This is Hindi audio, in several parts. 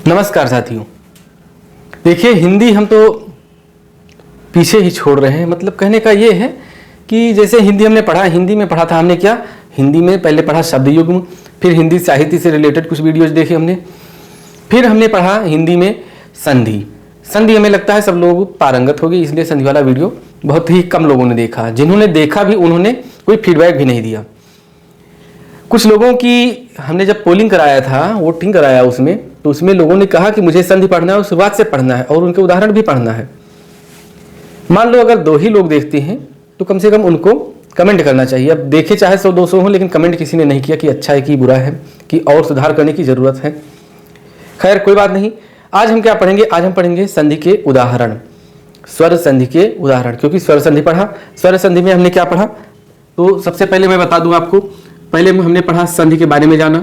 नमस्कार साथियों। देखिए, हिंदी हम तो पीछे ही छोड़ रहे हैं। मतलब कहने का ये है कि जैसे हिंदी हमने पढ़ा, हिंदी में पढ़ा था हमने क्या, हिंदी में पहले पढ़ा शब्द युग्म, फिर हिंदी साहित्य से रिलेटेड कुछ वीडियोज देखे हमने, फिर हमने पढ़ा हिंदी में संधि। संधि हमें लगता है सब लोग पारंगत हो गए, इसलिए संधि वाला वीडियो बहुत ही कम लोगों ने देखा। जिन्होंने देखा भी उन्होंने कोई फीडबैक भी नहीं दिया। कुछ लोगों की हमने जब पोलिंग कराया था, वोटिंग कराया उसमें, तो उसमें लोगों ने कहा कि मुझे संधि पढ़ना है और शुरुआत से पढ़ना है और उनके उदाहरण भी पढ़ना है। मान लो अगर 2 ही लोग देखते हैं तो कम से कम उनको कमेंट करना चाहिए। अब देखे चाहे 100-200 हो, लेकिन कमेंट किसी ने नहीं किया कि अच्छा है कि बुरा है, कि और सुधार करने की ज़रूरत है। खैर कोई बात नहीं। आज हम क्या पढ़ेंगे? आज हम पढ़ेंगे संधि के उदाहरण, स्वर संधि के उदाहरण। क्योंकि स्वर संधि पढ़ा, स्वर संधि में हमने क्या पढ़ा, तो सबसे पहले मैं बता दूं आपको। पहले हमने पढ़ा संधि के बारे में जाना,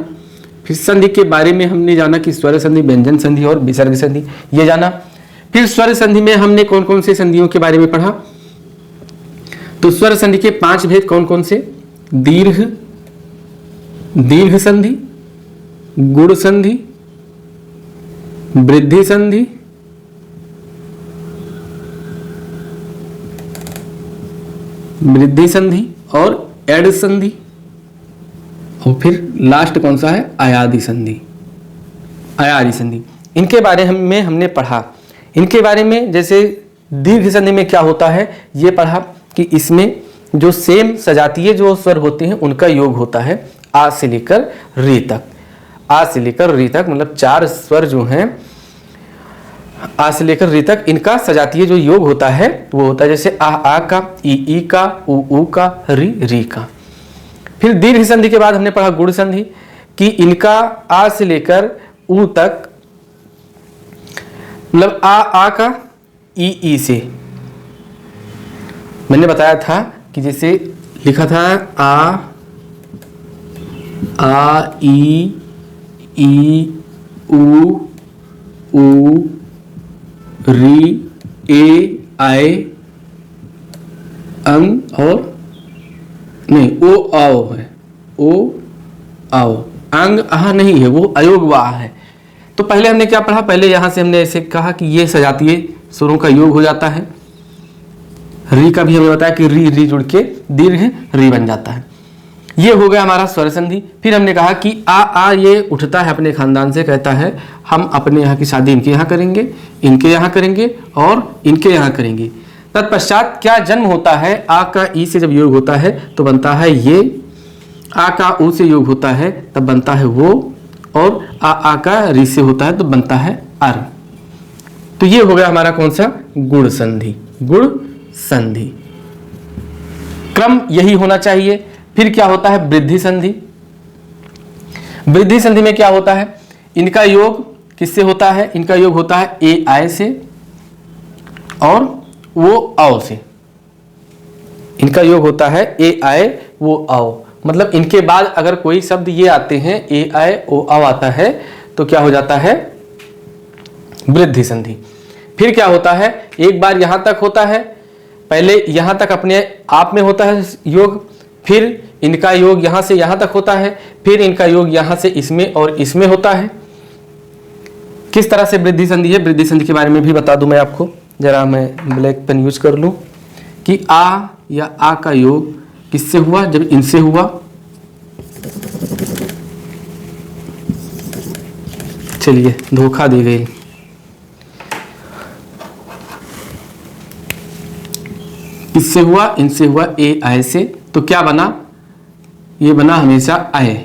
फिर संधि के बारे में हमने जाना कि स्वर संधि, व्यंजन संधि और विसर्ग संधि, ये जाना। फिर स्वर संधि में हमने कौन कौन से संधियों के बारे में पढ़ा। तो स्वर संधि के 5 भेद कौन कौन से? दीर्घ, दीर्घ संधि, गुण संधि, वृद्धि संधि, वृद्धि संधि और एड संधि, और फिर लास्ट कौन सा है? आयादी संधि, आयादी संधि। इनके बारे में हमने पढ़ा। इनके बारे में जैसे दीर्घ संधि में क्या होता है ये पढ़ा कि इसमें जो सेम सजातीय जो स्वर होते हैं उनका योग होता है आ से लेकर री तक। आ से लेकर री तक मतलब 4 स्वर जो हैं आ से लेकर री तक, इनका सजातीय जो योग होता है वो होता है जैसे आ का, ई का, ऊ का, री का। फिर दीर्घ संधि के बाद हमने पढ़ा गुण संधि कि इनका आ से लेकर ऊ तक मतलब आ का, ई से। मैंने बताया था कि जैसे लिखा था आ ई ऊ री ए आए अंग और नहीं ओ आओ है, ओ आओ। अंग आह नहीं है, वो अयोग व आ है। तो पहले हमने क्या पढ़ा? पहले यहां से हमने ऐसे कहा कि ये सजातीय स्वरों का योग हो जाता है। री का भी हमें बताया कि री जुड़ के दीर्घ री बन जाता है। ये हो गया हमारा स्वर संधि। फिर हमने कहा कि आ ये उठता है अपने खानदान से, कहता है हम अपने यहाँ की शादी इनके यहाँ करेंगे, इनके यहाँ करेंगे और इनके यहाँ करेंगे। तत्पश्चात क्या जन्म होता है? आ का ई से जब योग होता है तो बनता है ये, आ का ऊ से योग होता है तब बनता है वो, और आ का री से होता है तो बनता है अर। तो ये हो गया हमारा कौन सा? गुण संधि, गुण संधि। क्रम यही होना चाहिए। फिर क्या होता है? वृद्धि संधि। वृद्धि संधि में क्या होता है? इनका योग किससे होता है? इनका योग होता है ए आय से और वो आओ से। इनका योग होता है ए आए वो आओ। मतलब इनके बाद अगर कोई शब्द ये आते हैं ए आए ओ आओ आता है तो क्या हो जाता है? वृद्धि संधि। फिर क्या होता है? एक बार यहां तक होता है, पहले यहां तक अपने आप में होता है योग, फिर इनका योग यहां से यहां तक होता है, फिर इनका योग यहां से इसमें और इसमें होता है। किस तरह से वृद्धि संधि है? वृद्धि संधि के बारे में भी बता दूं मैं आपको। जरा मैं ब्लैक पेन यूज कर लूं कि आ या आ का योग किससे हुआ? जब इनसे हुआ। चलिए, धोखा दी गई। किससे हुआ? इनसे हुआ, ए आय से। तो क्या बना? ये बना हमेशा आय,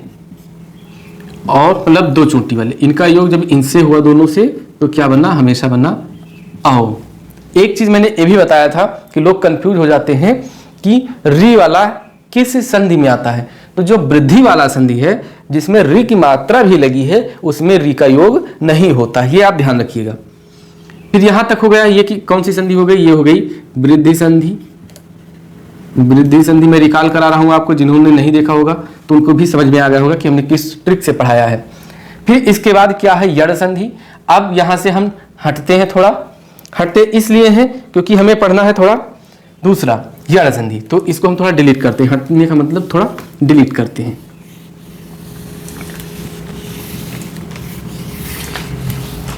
और मतलब 2 चोटी वाले। इनका योग जब इनसे हुआ दोनों से तो क्या बना? हमेशा बना आओ। एक चीज मैंने ये भी बताया था कि लोग कंफ्यूज हो जाते हैं कि री वाला किस संधि में आता है। तो जो वृद्धि वाला संधि है जिसमें री की मात्रा भी लगी है उसमें री का योग नहीं होता, ये आप ध्यान रखिएगा। फिर यहां तक हो गया। ये कि कौन सी संधि हो गई? ये हो गई वृद्धि संधि। वृद्धि संधि में रिकॉल करा रहा हूं आपको, जिन्होंने नहीं देखा होगा तो उनको भी समझ में आ गया होगा कि हमने किस ट्रिक से पढ़ाया है। फिर इसके बाद क्या है? यड़ संधि। अब यहां से हम हटते हैं, थोड़ा हटते इसलिए हैं क्योंकि हमें पढ़ना है थोड़ा दूसरा यड़ संधि। तो इसको हम थोड़ा डिलीट करते हैं। हटने का मतलब थोड़ा डिलीट करते हैं।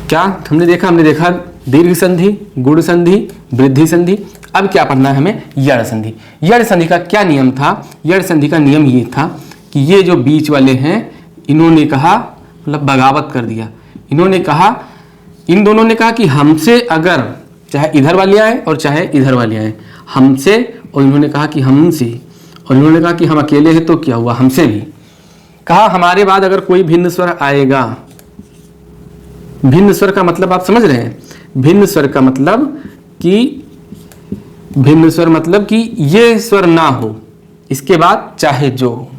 क्या हमने देखा दीर्घ संधि, गुण संधि, वृद्धि संधि। अब क्या पढ़ना है हमें? यड़ संधि। यड़ संधि का क्या नियम था? यड़ संधि का नियम ये था कि ये जो बीच वाले हैं इन्होंने कहा, मतलब बगावत कर दिया। इन्होंने कहा, इन दोनों ने कहा कि हमसे अगर चाहे इधर वाले आए और चाहे इधर वाले आए, हमसे, और इन्होंने कहा कि हमसे, और इन्होंने कहा कि हम अकेले हैं तो क्या हुआ, हमसे भी। कहा हमारे बाद अगर कोई भिन्न स्वर आएगा, भिन्न स्वर का मतलब आप समझ रहे हैं? भिन्न स्वर का मतलब कि, भिन्न स्वर मतलब कि ये स्वर ना हो, इसके बाद चाहे जो हो।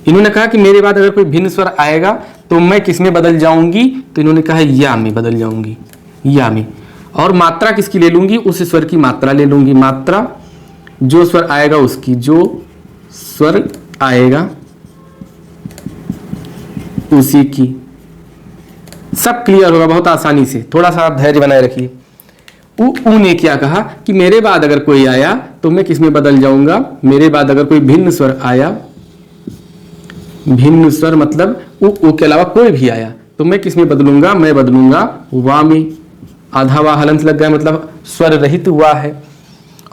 इन्होंने कहा कि मेरे बाद अगर कोई भिन्न स्वर आएगा तो मैं किस में बदल जाऊंगी? तो इन्होंने कहा या में बदल जाऊंगी, या में। और मात्रा किसकी ले लूंगी? उस स्वर की मात्रा ले लूंगी। मात्रा जो स्वर आएगा उसकी, जो स्वर आएगा उसी की। सब क्लियर होगा बहुत आसानी से, थोड़ा सा आप धैर्य बनाए रखिए। ऊ ने क्या कहा कि मेरे बाद अगर कोई आया तो मैं किस में बदल जाऊंगा? मेरे बाद अगर कोई भिन्न स्वर आया, भिन्न स्वर मतलब ऊ के अलावा कोई भी आया तो मैं किस में बदलूंगा? मैं बदलूंगा वा में। आधा वा हलंत लग गया, मतलब स्वर रहित वा है।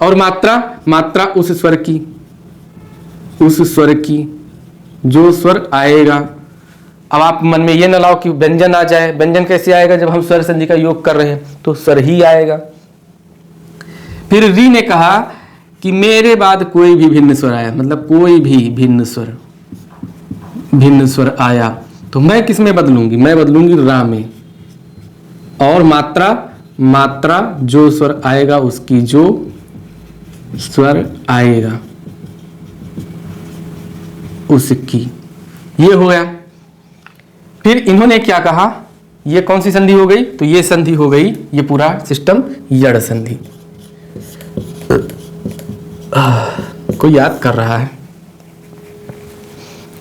और मात्रा, मात्रा उस स्वर की, उस स्वर की जो स्वर आएगा। अब आप मन में ये न लाओ कि व्यंजन आ जाए। व्यंजन कैसे आएगा? जब हम स्वर संधि का योग कर रहे हैं तो स्वर ही आएगा। फिर री ने कहा कि मेरे बाद कोई भी भिन्न स्वर आया, मतलब कोई भी भिन्न स्वर आया तो मैं किस में बदलूंगी? मैं बदलूंगी रा में। और मात्रा, मात्रा जो स्वर आएगा उसकी, जो स्वर आएगा उसकी। ये हो गया। फिर इन्होंने क्या कहा? ये कौन सी संधि हो गई? तो ये संधि हो गई, ये पूरा सिस्टम यड़ संधि। कोई याद कर रहा है?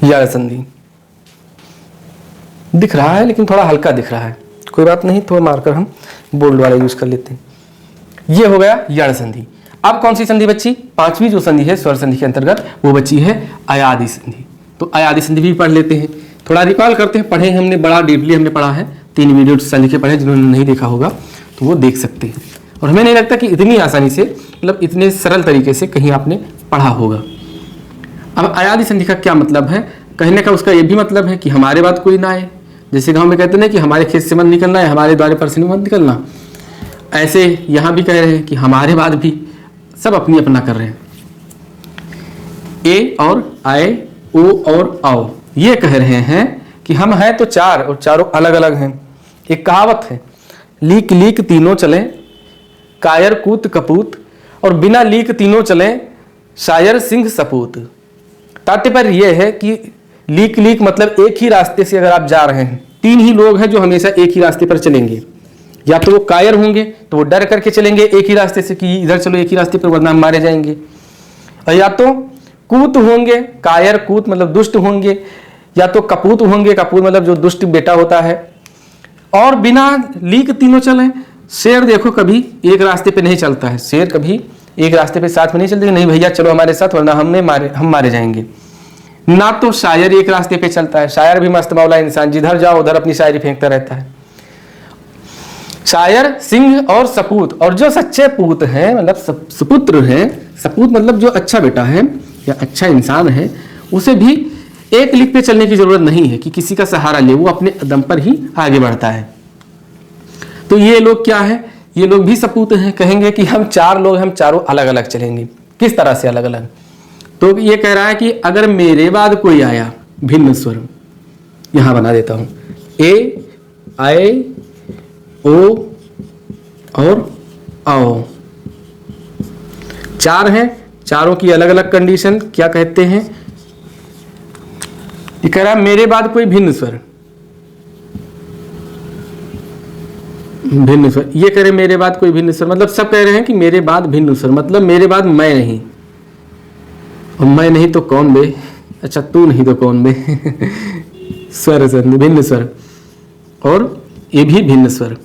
यड़ संधि दिख रहा है लेकिन थोड़ा हल्का दिख रहा है, कोई बात नहीं, थोड़ा मार्कर हम बोल्ड वाला यूज कर लेते हैं। ये हो गया यड़ संधि। अब कौन सी संधि बची? पांचवी जो संधि है स्वर संधि के अंतर्गत, वो बची है अयादि संधि। तो अयादि संधि भी पढ़ लेते हैं, थोड़ा रिकॉल करते हैं। पढ़े हमने, बड़ा डीपली हमने पढ़ा है, 3 वीडियो संधि के पढ़े, जिन्होंने नहीं देखा होगा तो वो देख सकते हैं। और हमें नहीं लगता कि इतनी आसानी से, मतलब इतने सरल तरीके से कहीं आपने पढ़ा होगा। अब अयादि संधि का क्या मतलब है? कहने का उसका ये भी मतलब है कि हमारे बाद कोई ना आए। जैसे गांव में कहते हैं कि हमारे खेत से मत निकलना है, हमारे द्वारे पर से मत निकलना, ऐसे यहाँ भी कह रहे हैं कि हमारे बाद भी सब अपनी अपना कर रहे हैं। ए और आए, ओ और आओ, ये कह रहे हैं कि हम हैं तो चार और चारों अलग अलग हैं। एक कहावत है, लीक लीक तीनों चलें, कायर कूत कपूत, और बिना लीक तीनों चलें, शायर सिंह सपूत। तात्पर्य यह है कि लीक लीक मतलब एक ही रास्ते से अगर आप जा रहे हैं, 3 ही लोग हैं जो हमेशा एक ही रास्ते पर चलेंगे। या तो वो कायर होंगे तो वो डर करके चलेंगे एक ही रास्ते से कि इधर चलो एक ही रास्ते पर वरना हम मारे जाएंगे, और या तो कूत होंगे, कायर कूत मतलब दुष्ट होंगे, या तो कपूत होंगे, कपूत मतलब जो दुष्ट बेटा होता है। और बिना लीक तीनों चलें, शेर देखो कभी एक रास्ते पे नहीं चलता है, शेर कभी एक रास्ते पे साथ में नहीं चलते, नहीं भैया चलो हमारे साथ वरना हम मारे जाएंगे। ना तो शायर एक रास्ते पे चलता है, शायर भी मस्त मौला इंसान, जिधर जाओ उधर अपनी शायरी फेंकता रहता है। शायर, सिंह और सपूत, और जो सच्चे पूत हैं मतलब सुपुत्र हैं, सपूत मतलब जो अच्छा बेटा है या अच्छा इंसान है, उसे भी एक लीक पे चलने की जरूरत नहीं है कि किसी का सहारा ले, वो अपने दम पर ही आगे बढ़ता है। तो ये लोग क्या है? ये लोग भी सपूत हैं। कहेंगे कि हम 4 लोग, हम चारों अलग अलग चलेंगे। किस तरह से अलग अलग? तो ये कह रहा है कि अगर मेरे बाद कोई आया भिन्न स्वर, यहां बना देता हूं, ए, आए, ओ और आओ, 4 हैं, चारों की अलग अलग कंडीशन क्या कहते हैं? ये कह रहा है मेरे बाद कोई भिन्न स्वर, भिन्न स्वर। ये कह रहे मेरे बाद कोई भिन्न स्वर, मतलब सब कह रहे हैं कि मेरे बाद भिन्न स्वर, मतलब मेरे बाद मैं नहीं, और मैं नहीं तो कौन बे? अच्छा तू नहीं तो कौन बे? स्वर संधि भिन्न स्वर, और ये भी भिन्न स्वर।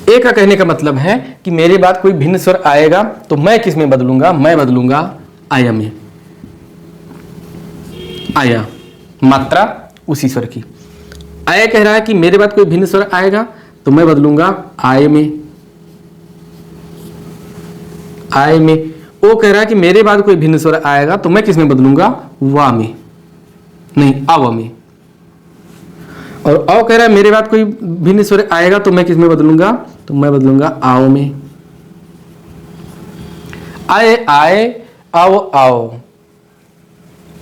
एक का कहने का मतलब है कि मेरे बाद कोई भिन्न स्वर आएगा तो मैं किस में बदलूंगा? मैं बदलूंगा आया में। आया मात्रा उसी स्वर की। आय कह रहा है कि मेरे बाद कोई भिन्न स्वर आएगा तो मैं बदलूंगा आय में। आय में। ओ कह रहा है कि मेरे बाद कोई भिन्न स्वर आएगा तो मैं किस में बदलूंगा? वा में, नहीं अव में। और अव कह रहा है मेरे बाद कोई भिन्न स्वर आएगा तो मैं किस में बदलूंगा? तो मैं बदलूंगा आव में। आय आय आओ आओ,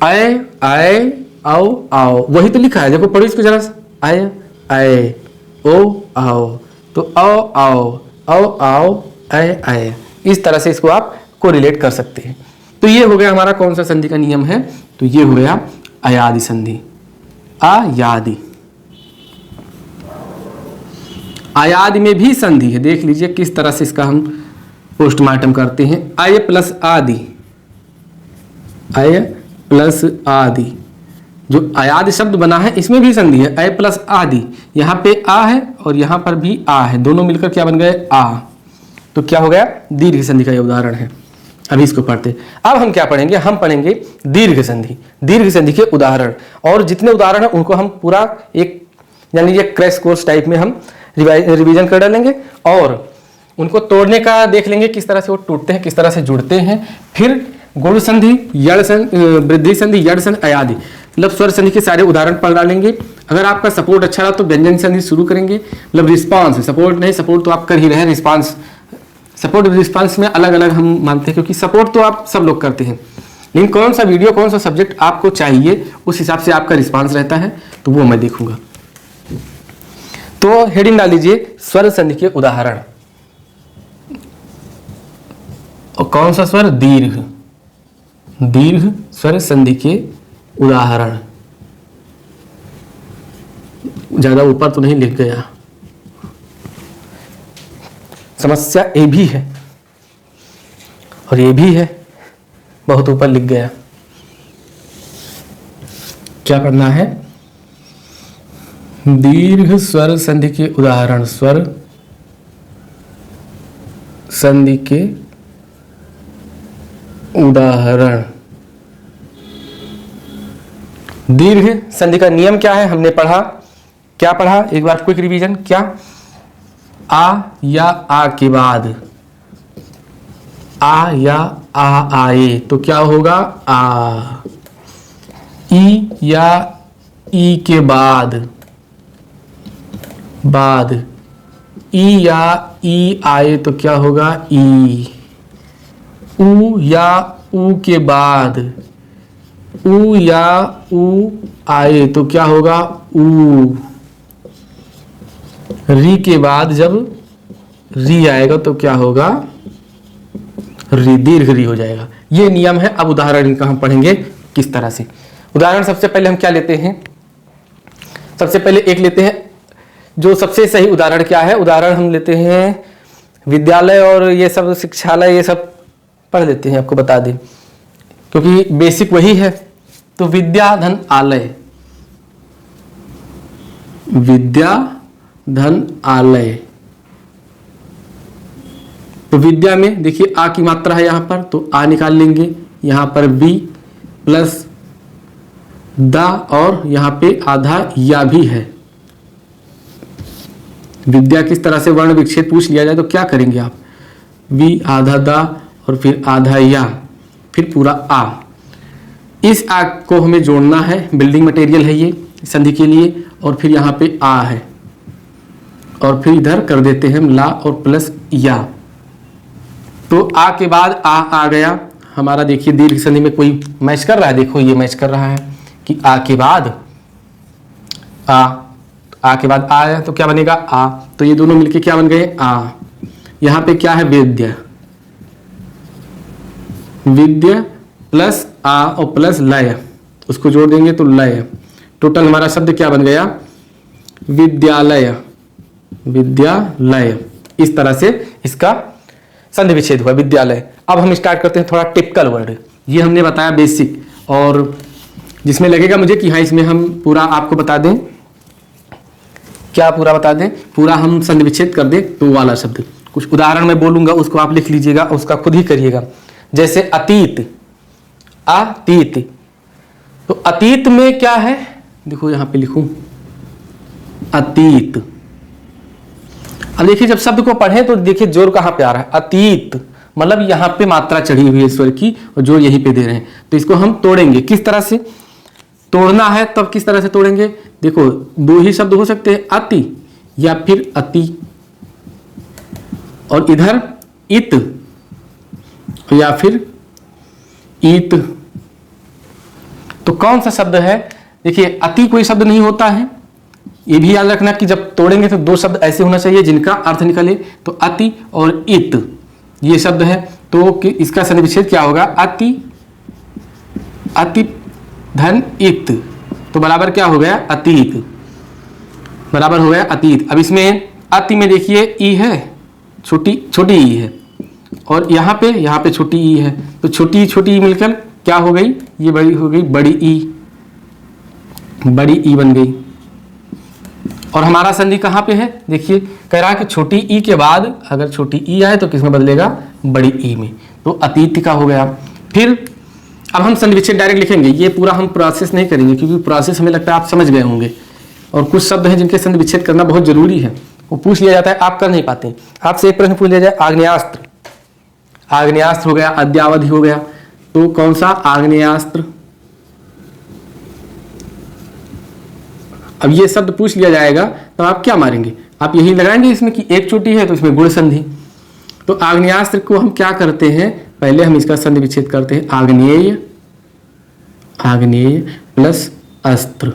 आय आय आओ आओ, वही तो लिखा है, देखो पढ़ो इसको जरा। आय आय ओ आओ, तो आओ आओ आओ आओ आय आय, इस तरह से इसको आप कोरिलेट कर सकते हैं। तो ये हो गया हमारा कौन सा संधि का नियम है? तो ये हो गया अयादि संधि। अयादि। अयादि में भी संधि है, देख लीजिए किस तरह से इसका हम पोस्टमार्टम करते हैं। अय प्लस आदि, अय प्लस आदि, जो अयादि शब्द बना है इसमें भी संधि है। अय प्लस आदि, यहाँ पे आ है और यहाँ पर भी आ है, दोनों मिलकर क्या बन गए? आ। तो क्या हो गया? दीर्घ संधि का ये उदाहरण है। अभी इसको पढ़ते। अब हम क्या पढ़ेंगे? हम पढ़ेंगे दीर्घ संधि। दीर्घ संधि के उदाहरण, और जितने उदाहरण हैं उनको हम पूरा एक यानी ये क्रैश कोर्स टाइप में हम रिवीजन कर डालेंगे और उनको तोड़ने का देख लेंगे किस तरह से वो टूटते हैं, किस तरह से जुड़ते हैं। फिर गुण संधि, यड़ संधि, वृद्धि संधि, यड़ संधि, अयादि, मतलब स्वर संधि के सारे उदाहरण पढ़ डालेंगे। अगर आपका सपोर्ट अच्छा रहा तो व्यंजन संधि शुरू करेंगे, मतलब रिस्पांस, सपोर्ट नहीं, सपोर्ट तो आप कर ही रहे हैं, रिस्पांस, सपोर्ट रिस्पांस में अलग अलग हम मानते हैं, क्योंकि सपोर्ट तो आप सब लोग करते हैं, लेकिन कौन सा वीडियो, कौन सा सब्जेक्ट आपको चाहिए उस हिसाब से आपका रिस्पांस रहता है, तो वो मैं देखूंगा। तो हेडिंग डाल लीजिए स्वर संधि के उदाहरण। और कौन सा स्वर? दीर्घ। दीर्घ स्वर संधि के उदाहरण। ज्यादा ऊपर तो नहीं लिख गया, समस्या ए भी है और ये भी है, बहुत ऊपर लिख गया। क्या करना है? दीर्घ स्वर संधि के उदाहरण, स्वर संधि के उदाहरण। दीर्घ संधि का नियम क्या है हमने पढ़ा, क्या पढ़ा? एक बार क्विक रिवीजन। क्या? आ या आ के बाद, आ या आ आए तो क्या होगा? आ। ई या ई के बाद, बाद। ई या ई आए तो क्या होगा? ई। ऊ या ऊ के बाद, ऊ या ऊ आए तो क्या होगा? ऊ। री के बाद जब री आएगा तो क्या होगा? री, दीर्घ री हो जाएगा। ये नियम है। अब उदाहरण इनका हम पढ़ेंगे किस तरह से। उदाहरण सबसे पहले हम क्या लेते हैं? सबसे पहले एक लेते हैं जो सबसे सही उदाहरण क्या है? उदाहरण हम लेते हैं विद्यालय और ये सब शिक्षालय, ये सब पढ़ लेते हैं, आपको बता दें क्योंकि बेसिक वही है। तो विद्या धन आलय, विद्या धन आलय। तो विद्या में देखिए आ की मात्रा है यहाँ पर, तो आ निकाल लेंगे। यहाँ पर बी प्लस दा और यहाँ पे आधा या भी है। विद्या किस तरह से वर्ण विच्छेद पूछ लिया जाए तो क्या करेंगे आप? वी आधा दा और फिर आधा या, फिर पूरा आ। इस आ को हमें जोड़ना है, बिल्डिंग मटेरियल है ये संधि के लिए। और फिर यहाँ पे आ है और फिर इधर कर देते हैं हम ला और प्लस या। तो आ के बाद आ गया हमारा। देखिए दीर्घ संधि में कोई मैच कर रहा है, देखो ये मैच कर रहा है कि आ के बाद आ के बाद आ है तो क्या बनेगा? आ। तो ये दोनों मिलके क्या बन गए? आ। यहाँ पे क्या है? विद्या, विद्या प्लस आ और प्लस लय, उसको जोड़ देंगे तो लय। टोटल हमारा शब्द क्या बन गया? विद्यालय, विद्यालय। इस तरह से इसका संधि विच्छेद हुआ, विद्यालय। अब हम स्टार्ट करते हैं थोड़ा टिपिकल वर्ड। ये हमने बताया बेसिक, और जिसमें लगेगा मुझे कि हाँ इसमें हम पूरा आपको बता दें। क्या पूरा बता दें? पूरा हम संधि विच्छेद कर दें तो वाला शब्द। कुछ उदाहरण मैं बोलूंगा, उसको आप लिख लीजिएगा, उसका खुद ही करिएगा। जैसे अतीत, अतीत। तो अतीत में क्या है? देखो यहाँ पे लिखूं, अतीत। अब देखिए जब शब्द को पढ़ें तो देखिए जोर कहाँ पे आ रहा है, अतीत, मतलब यहाँ पे मात्रा चढ़ी हुई है स्वर की और जोर यहीं पे दे रहे हैं। तो इसको हम तोड़ेंगे, किस तरह से तोड़ना है तब किस तरह से तोड़ेंगे। देखो दो ही शब्द हो सकते हैं, अति या फिर अति, और इधर इत या फिर ईत। तो कौन सा शब्द है, देखिए अति कोई शब्द नहीं होता है, ये भी याद रखना कि जब तोड़ेंगे तो दो शब्द ऐसे होना चाहिए जिनका अर्थ निकले। तो अति और इत ये शब्द है, तो इसका संधि विच्छेद क्या होगा, अति, अति धन इत, तो बराबर क्या हो गया, अतीत, बराबर हो गया अतीत। अब इसमें अति में देखिए ई है, छोटी छोटी ई है, और यहाँ पे छोटी ई है, तो छोटी छोटी ई मिलकर क्या हो गई, ये बड़ी हो गई बड़ी ई, बड़ी ई बन गई। और हमारा संधि कहाँ पे है, देखिए कह रहा है कि छोटी ई के बाद अगर छोटी ई आए तो किसमें बदलेगा, बड़ी ई में, तो अतीत का हो गया। फिर अब हम संधि विच्छेद डायरेक्ट लिखेंगे, ये पूरा हम प्रोसेस नहीं करेंगे क्योंकि प्रोसेस हमें लगता है आप समझ गए होंगे, और कुछ शब्द हैं जिनके संधि विच्छेद करना बहुत जरूरी है, वो पूछ लिया जाता है, आप कर नहीं पाते। आपसे एक प्रश्न पूछ लिया जाए, आग्नेयास्त्र, आग्नेयास्त्र हो गया, अद्यावधि हो गया, तो कौन सा, आग्नेयास्त्र। अब ये शब्द पूछ लिया जाएगा तो आप क्या मारेंगे, आप यही लगाएंगे इसमें कि एक चोटी है तो इसमें गुण संधि। तो आग्नेयास्त्र को हम क्या करते हैं, पहले हम इसका संधि विच्छेद करते हैं, आग्नेय, आग्नेय प्लस अस्त्र,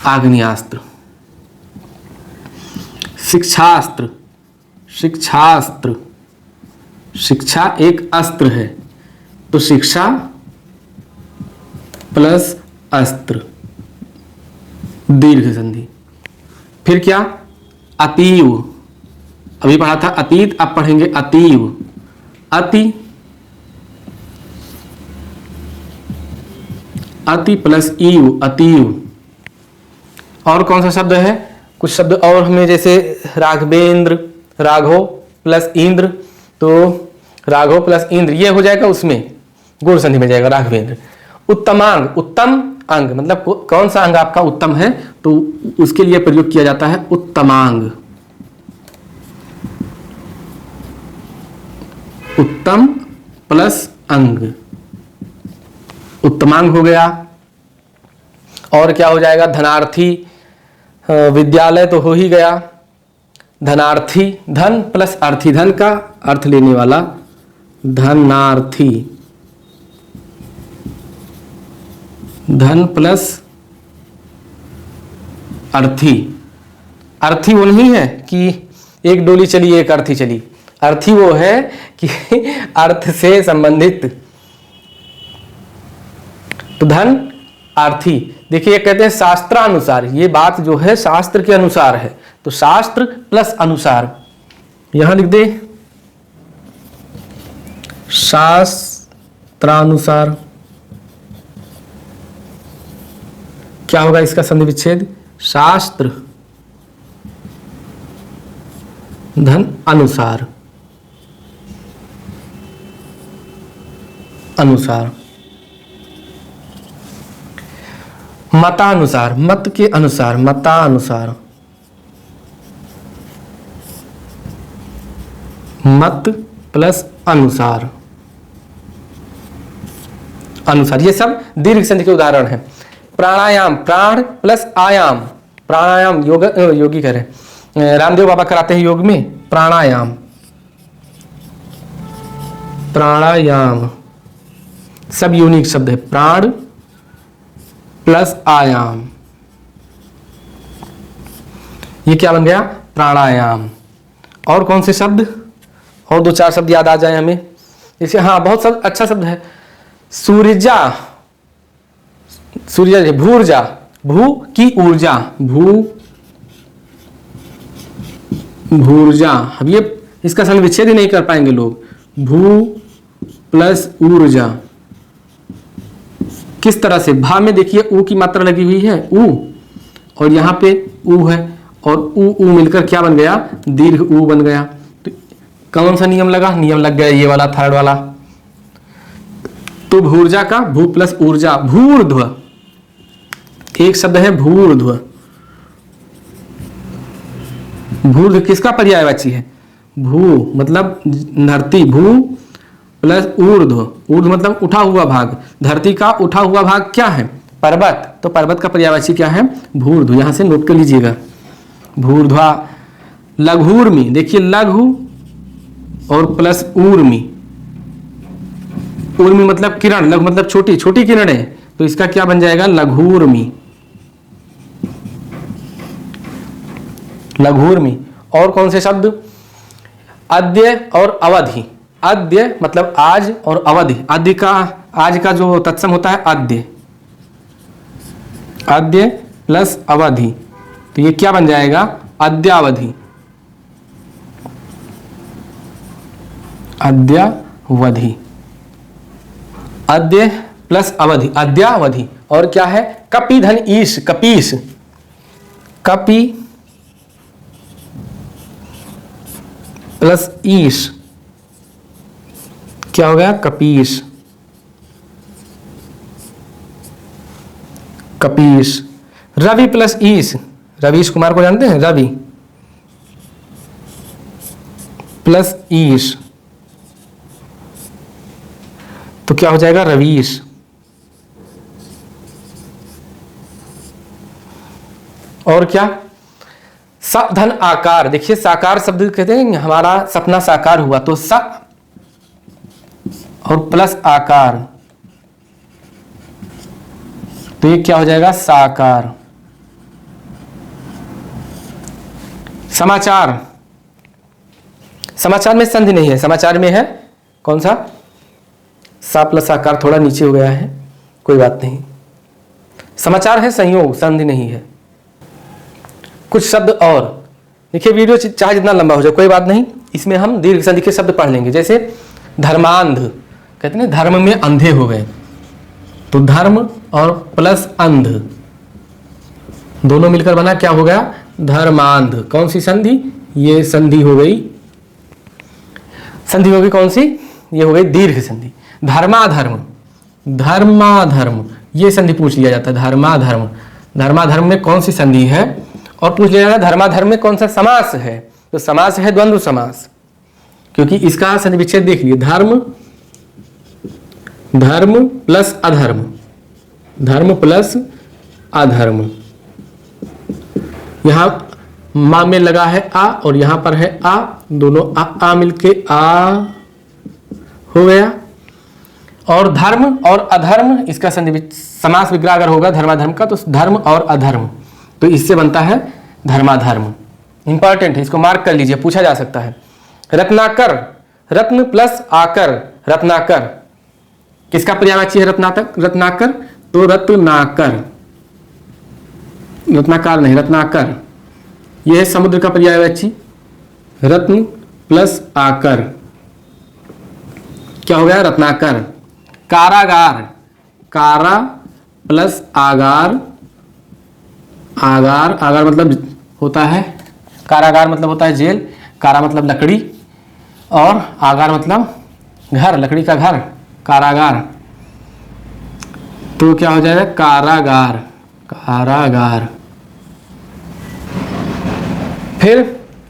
आग्नेयास्त्र। शिक्षास्त्र, शिक्षास्त्र, शिक्षा एक अस्त्र है, तो शिक्षा प्लस अस्त्र, दीर्घ संधि। फिर क्या, अतीव, अभी पढ़ा था अतीत, अब पढ़ेंगे अतीव, अति, अति प्लस ईव, अतीव। और कौन सा शब्द है, कुछ शब्द और हमें, जैसे राघवेंद्र, राघव प्लस इंद्र, तो राघव प्लस इंद्र ये हो जाएगा, उसमें गुण संधि में जाएगा राघवेंद्र। उत्तमांग, उत्तम अंग, मतलब कौन सा अंग आपका उत्तम है, तो उसके लिए प्रयोग किया जाता है उत्तमांग, उत्तम प्लस अंग, उत्तमांग हो गया। और क्या हो जाएगा, धनार्थी, विद्यालय तो हो ही गया, धनार्थी, धन प्लस अर्थी, धन का अर्थ लेने वाला, धनार्थी, धन प्लस अर्थी। अर्थी वो नहीं है कि एक डोली चली एक अर्थी चली, अर्थी वो है कि अर्थ से संबंधित, तो धन अर्थी। देखिए कहते हैं शास्त्रानुसार, ये बात जो है शास्त्र के अनुसार है, तो शास्त्र प्लस अनुसार, यहां लिख दे शास्त्रानुसार। क्या होगा इसका संधि विच्छेद, शास्त्र धन अनुसार, अनुसार। मतानुसार, मत के अनुसार, मतानुसार, मत प्लस अनुसार, अनुसार। ये सब दीर्घ संधि के उदाहरण हैं। प्राणायाम, प्राण प्लस आयाम, प्राणायाम योग, योगी कह रहे हैं, रामदेव बाबा कराते हैं योग में प्राणायाम, प्राणायाम, सब यूनिक शब्द है, प्राण प्लस आयाम, ये क्या बन गया, प्राणायाम। और कौन से शब्द, और दो चार शब्द याद आ जाए हमें, जैसे हाँ बहुत शब्द, अच्छा शब्द है सूर्या, सूर्य, भूर्जा, भू की ऊर्जा, भू, भूर्जा। अब ये इसका संधि विच्छेद ही नहीं कर पाएंगे लोग, भू प्लस ऊर्जा। किस तरह से, भा में देखिए ऊ की मात्रा लगी हुई है, ऊ, और यहाँ पे ऊ है, और ऊ मिलकर क्या बन गया, दीर्घ ऊ बन गया। तो कौन सा नियम लगा, नियम लग गया ये वाला, थर्ड वाला। तो भूर्जा का भू प्लस ऊर्जा, भूर्ध्व, एक शब्द है भूर्ध्व, भूर्ध किसका पर्यायवाची है? भू मतलब धरती, भू प्लस ऊर्ध्व, ऊर्ध्व मतलब उठा हुआ भाग, धरती का उठा हुआ भाग क्या है? पर्वत। तो पर्वत का पर्यायवाची क्या है? भूर्ध्व। यहां से नोट कर लीजिएगा, भूर्ध्वा। लघूर्मी, देखिए लघु और प्लस ऊर्मी, ऊर्मी मतलब किरण, लघु मतलब छोटी, छोटी किरणें, तो इसका क्या बन जाएगा? लघूर्मी, लघूर्मी। और कौन से शब्द? अद्य और अवधि। अद्य मतलब आज और अवधि, अद्य का, आज का जो तत्सम होता है अद्य, अद्य प्लस अवधि, तो ये क्या बन जाएगा? अद्यावधि, अद्यावधि, अद्य प्लस अवधि, अद्यावधि। और क्या है? कपि धन ईश, कपीश, कपि प्लस ईश, क्या हो गया? कपीश, कपीश। रवि प्लस ईश, रवीश कुमार को जानते हैं? रवि प्लस ईश, तो क्या हो जाएगा? रवीश। और क्या? स धन आकार, देखिए साकार शब्द कहते हैं हमारा सपना साकार हुआ, तो स और प्लस आकार, तो ये क्या हो जाएगा? साकार। समाचार, समाचार में संधि नहीं है, समाचार में है कौन सा? सा प्लस आकार, थोड़ा नीचे हो गया है, कोई बात नहीं। समाचार है संयोग, संधि नहीं है। कुछ शब्द और देखिए, वीडियो चाहे जितना लंबा हो जाए कोई बात नहीं, इसमें हम दीर्घ संधि के शब्द पढ़ लेंगे। जैसे धर्मांध, कहते हैं धर्म में अंधे हो गए, तो धर्म और प्लस अंध दोनों मिलकर बना क्या हो गया? धर्मांध। कौन सी संधि? ये संधि हो गई, संधि होगी कौन सी? ये हो गई दीर्घ संधि। धर्माधर्म, धर्माधर्म, ये संधि पूछ लिया जाता है। धर्माधर्म, धर्माधर्म में कौन सी संधि है? और पूछ लिया जाता है धर्माधर्म में कौन सा समास है? तो समास है द्वंद्व समास, क्योंकि इसका संधि विच्छेद देख लिए, धर्म, धर्म प्लस अधर्म, धर्म प्लस अधर्म। यहां मां में लगा है आ और यहां पर है आ, दोनों आ मिलके आ हो गया। और धर्म और अधर्म, इसका संधि समास विग्रह अगर होगा धर्माधर्म का, तो धर्म और अधर्म, तो इससे बनता है धर्माधर्म। इंपॉर्टेंट है, इसको मार्क कर लीजिए, पूछा जा सकता है। रत्नाकर, रत्न प्लस आकर, रत्नाकर, किसका पर्यायवाची है? रत्नाकर, तो रत्नाकर, रत्नाकर नहीं, रत्नाकर, यह है समुद्र का पर्यायवाची। रत्न प्लस आकर, क्या हो गया? रत्नाकर। कारागार, कारा प्लस आगार, आगार, आगार मतलब होता है, कारागार मतलब होता है जेल, कारा मतलब लकड़ी और आगार मतलब घर, लकड़ी का घर, कारागार, तो क्या हो जाएगा? कारागार, कारागार। फिर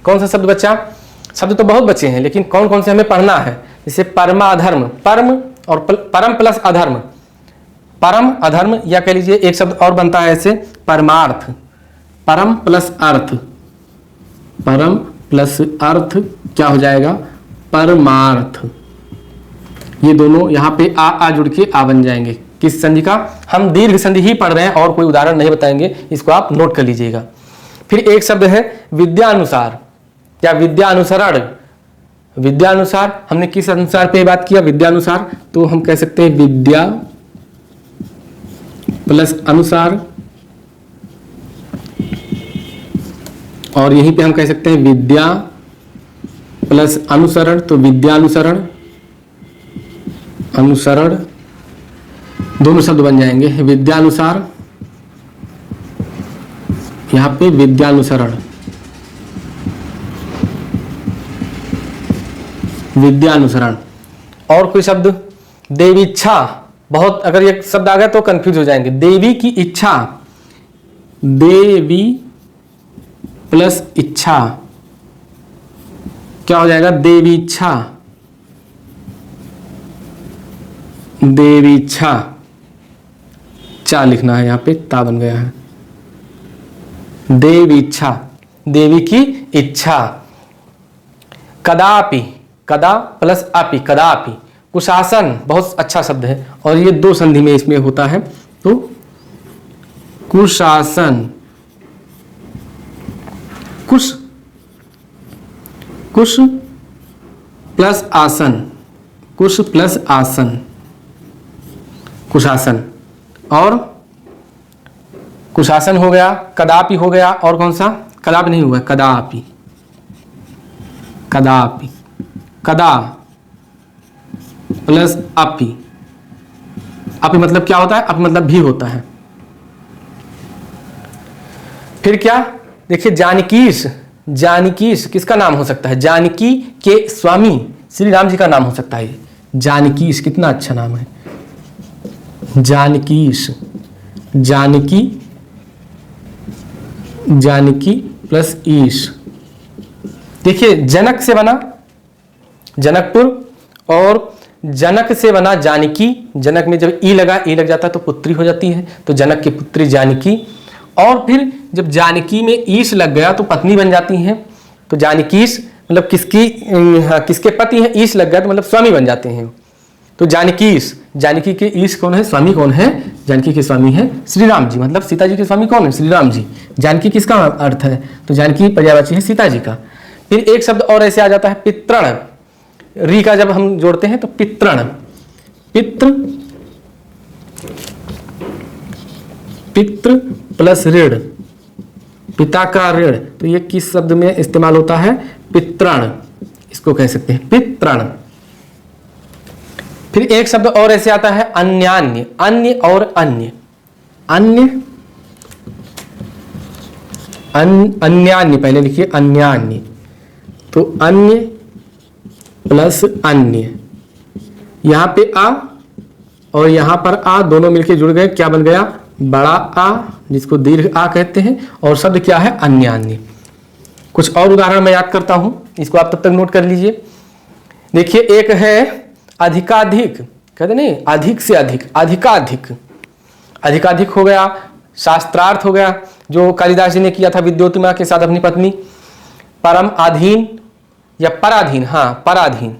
कौन सा शब्द बचा? शब्द तो बहुत बचे हैं, लेकिन कौन कौन से हमें पढ़ना है? जैसे परमाधर्म, परम और परम प्लस अधर्म, परम अधर्म, या कह लीजिए एक शब्द और बनता है ऐसे, परमार्थ, परम प्लस अर्थ, परम प्लस अर्थ क्या हो जाएगा? परमार्थ। ये दोनों यहाँ पे आ जुड़ के आ बन जाएंगे। किस संधि का? हम दीर्घ संधि ही पढ़ रहे हैं और कोई उदाहरण नहीं बताएंगे, इसको आप नोट कर लीजिएगा। फिर एक शब्द है विद्यानुसार या विद्यानुसरण। विद्यानुसार, हमने किस अनुसार पे बात किया? विद्यानुसार, तो हम कह सकते हैं विद्या प्लस अनुसार, और यहीं पे हम कह सकते हैं विद्या प्लस अनुसरण, तो विद्यानुसरण, अनुसरण, दोनों शब्द बन जाएंगे। विद्यानुसार, यहां पे विद्यानुसरण, विद्यानुसरण। और कोई शब्द? देवी इच्छा, बहुत अगर ये शब्द आ गया तो कंफ्यूज हो जाएंगे। देवी की इच्छा, देवी प्लस इच्छा, क्या हो जाएगा? देवीच्छा, देवीच्छा, चा लिखना है, यहां पे ता बन गया है। देवीच्छा, देवी की इच्छा। कदापि, कदा प्लस अपि, कदापि। कुशासन बहुत अच्छा शब्द है और ये दो संधि में इसमें होता है, तो कुशासन, कुश, कुश प्लस आसन, कुश प्लस आसन, कुशासन। और कुशासन हो गया, कदापि हो गया, और कौन सा? कदापि नहीं हुआ, कदापि, कदापि, कदा प्लस अपि। अपि मतलब क्या होता है? अपि मतलब भी होता है। फिर क्या? देखिए, जानकीश, जानकीश किसका नाम हो सकता है? जानकी के स्वामी श्री राम जी का नाम हो सकता है। जानकीश कितना अच्छा नाम है, जानकीश, जानकी, जानकी प्लस ईश। देखिए, जनक से बना जनकपुर और जनक से बना जानकी। जनक में जब ई लगा, ई लग जाता है तो पुत्री हो जाती है, तो जनक की पुत्री जानकी। और फिर जब जानकी में ईश लग गया तो पत्नी बन जाती हैं, तो जानकीश मतलब किसकी, किसके पति हैं, ईश लग गया तो मतलब स्वामी बन जाते हैं। तो जानकीश, जानकी के ईश कौन है? स्वामी कौन है? जानकी के स्वामी है श्री राम जी, मतलब सीता जी के स्वामी कौन है? श्री राम जी। जानकी किसका अर्थ है? तो जानकी पर्यायवाची है सीता जी का। फिर एक शब्द और ऐसे आ जाता है, पितृण। री का जब हम जोड़ते हैं तो पितृण, पितृ, पितृ प्लस ऋण, पिता का ऋण, तो ये किस शब्द में इस्तेमाल होता है? पितृण, इसको कह सकते हैं पितृण। फिर एक शब्द और ऐसे आता है, अन्यान्य। अन्य और अन्य, अन्य, अन्यान्य, पहले लिखिए अन्यान्य, तो अन्य प्लस अन्य। यहां पे आ और यहां पर आ दोनों मिलके जुड़ गए, क्या बन गया? बड़ा आ, जिसको दीर्घ आ कहते हैं, और शब्द क्या है? अन्यान्य। कुछ और उदाहरण मैं याद करता हूं, इसको आप तब तक नोट कर लीजिए। देखिए, एक है अधिकाधिक, कहते नहीं, अधिक से अधिक, अधिकाधिक, अधिकाधिक हो गया। शास्त्रार्थ हो गया, जो कालिदास जी ने किया था विद्योतिमा के साथ अपनी पत्नी। परम अधीन या पराधीन, हाँ पराधीन,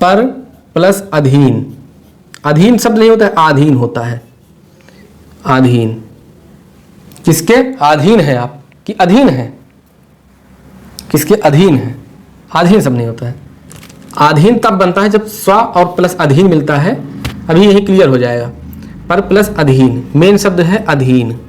पर प्लस अधीन। अधीन शब्द नहीं होता है, आधीन होता है। आधीन, किसके अधीन है आप? कि अधीन है, किसके अधीन है? अधीन शब्द नहीं होता है। अधीन तब बनता है जब स्व और प्लस अधीन मिलता है, अभी यही क्लियर हो जाएगा। पर प्लस अधीन, मेन शब्द है अधीन।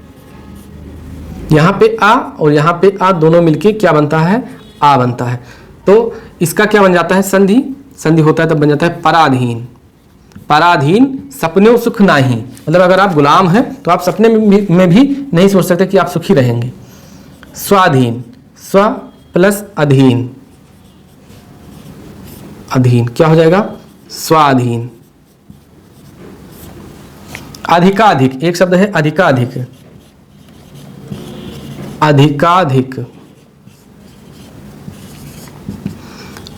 यहां पे आ और यहां पे आ दोनों मिलके क्या बनता है? आ बनता है। तो इसका क्या बन जाता है? संधि, संधि होता है तब बन जाता है पराधीन। पराधीन, सपने सुख नाही, मतलब अगर आप गुलाम हैं तो आप सपने में भी नहीं सोच सकते कि आप सुखी रहेंगे। स्वाधीन, स्व प्लस अधीन, अधीन क्या हो जाएगा? स्वाधीन। अधिकाधिक, एक शब्द है अधिकाधिक, अधिकाधिक,